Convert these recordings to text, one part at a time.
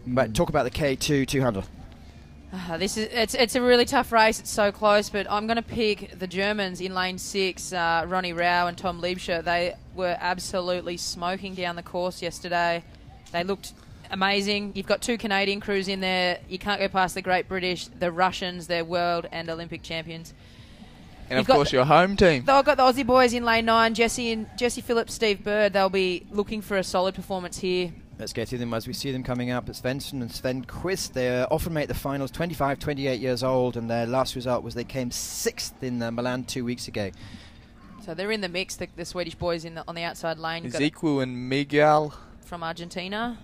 But talk about the K2 200. It's a really tough race. It's so close, but I'm going to pick the Germans in lane 6, Ronnie Rau and Tom Liebscher. They were absolutely smoking down the course yesterday. They looked amazing. You've got 2 Canadian crews in there. You can't go past the Great British, the Russians, they're world and Olympic champions. And of course your home team. I've got the Aussie boys in lane 9, Jesse Phillips, Steve Bird. They'll be looking for a solid performance here. Let's get to them as we see them coming up. It's Svensson and Sven Quist. They often make the finals, 25, 28 years old, and their last result was they came 6th in Milan 2 weeks ago. So they're in the mix, the Swedish boys on the outside lane. Ezequiel and Miguel from Argentina.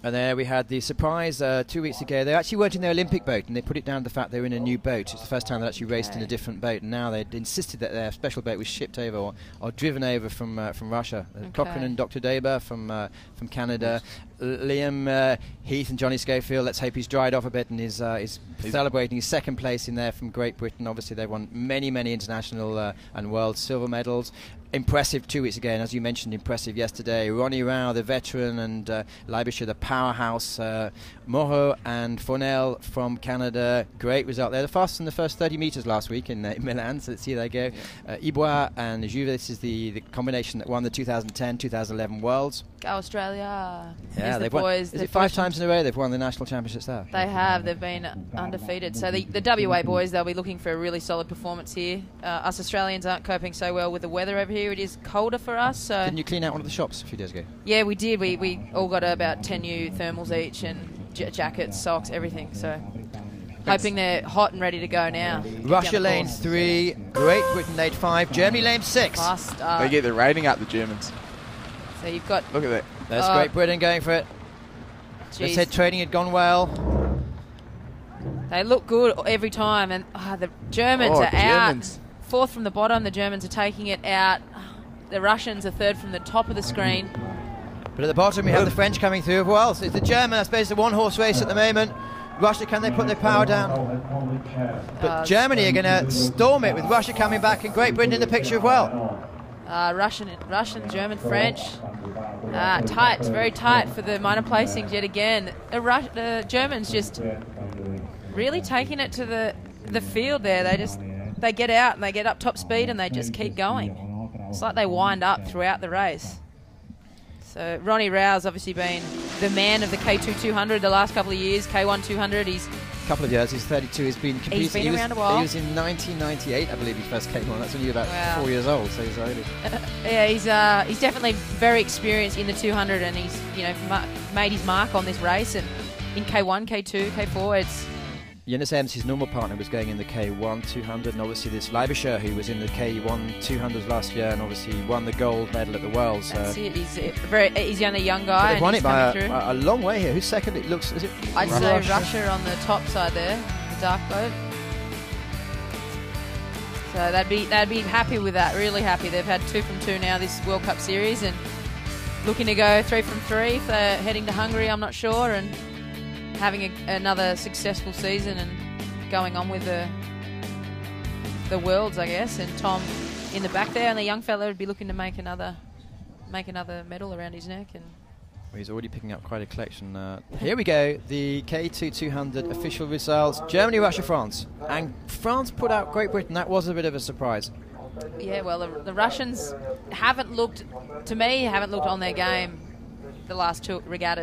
And there we had the surprise 2 weeks ago. They actually weren't in their Olympic boat, and they put it down to the fact they were in a new boat. It's the first time they actually raced in a different boat, and now they insisted that their special boat was shipped over or driven over from Russia. Cochrane and Dr. Daber from Canada. Liam Heath and Johnny Schofield, let's hope he's dried off a bit and is celebrating his 2nd place in there from Great Britain. Obviously they won many international and world silver medals. Impressive 2 weeks ago, and as you mentioned, impressive yesterday. Ronnie Rau, the veteran, and Liebscher, the powerhouse. Moreau and Fournel from Canada, great result. They're the fastest in the first 30 metres last week in Milan, so let's see how they go. Ibois and Juve, this is the combination that won the 2010, 2011 Worlds. Go Australia. Yeah, they've won. Is it 5 times in a row they've won the national championships there? They have. They've been undefeated. So the WA boys, they'll be looking for a really solid performance here. Us Australians aren't coping so well with the weather over here. It is colder for us. So didn't you clean out one of the shops a few days ago? Yeah, we did. We all got about 10 new thermals each and jackets, socks, everything. So hoping they're hot and ready to go now. Russia lane 3, Great Britain lane 5, Germany lane 6. Fast start. They get the rating up, the Germans. So you've got... Look at that. There's Great Britain going for it. They said training had gone well. They look good every time, and the Germans are out. 4th from the bottom, the Germans are taking it out. The Russians are 3rd from the top of the screen. But at the bottom we have the French coming through as well. So it's the German, I suppose, it's a one-horse race at the moment. Russia, can they put their power down? But Germany are going to storm it with Russia coming back and Great Britain in the picture as well. Russian, German, French. Tight, very tight for the minor placings yet again. The Germans just really taking it to the field there. They get out and they get up top speed and they just keep going. It's like they wind up throughout the race. So Ronnie Rau's obviously been the man of the K2 200 the last couple of years. K1 200, he's... couple of years, he's 32, he's been competing. He's been around a while. He was in 1998, I believe he first came on. That's when you were about 4 years old, so he's early. Yeah, he's definitely very experienced in the 200, and he's made his mark on this race. And in K1, K2, K4, it's... Jonas Ems, his normal partner, was going in the K1 200, and obviously this Liebscher, who was in the K1 200s last year, and obviously won the gold medal at the Worlds. That's it. He's only a young guy. They've won it by a long way here. Who's second? It looks. Is it? I'd say Russia on the top side there, the dark boat. So they'd be happy with that. Really happy. They've had 2 from 2 now this World Cup series, and looking to go 3 from 3 if they're heading to Hungary. I'm not sure, and having another successful season and going on with the Worlds, I guess. And Tom in the back there, and the young fella would be looking to make another medal around his neck. And well, he's already picking up quite a collection. Here we go, the K2 200 official results. Germany, Russia, France. And France put out Great Britain. That was a bit of a surprise. Yeah, well, the Russians haven't looked on their game the last 2 regattas.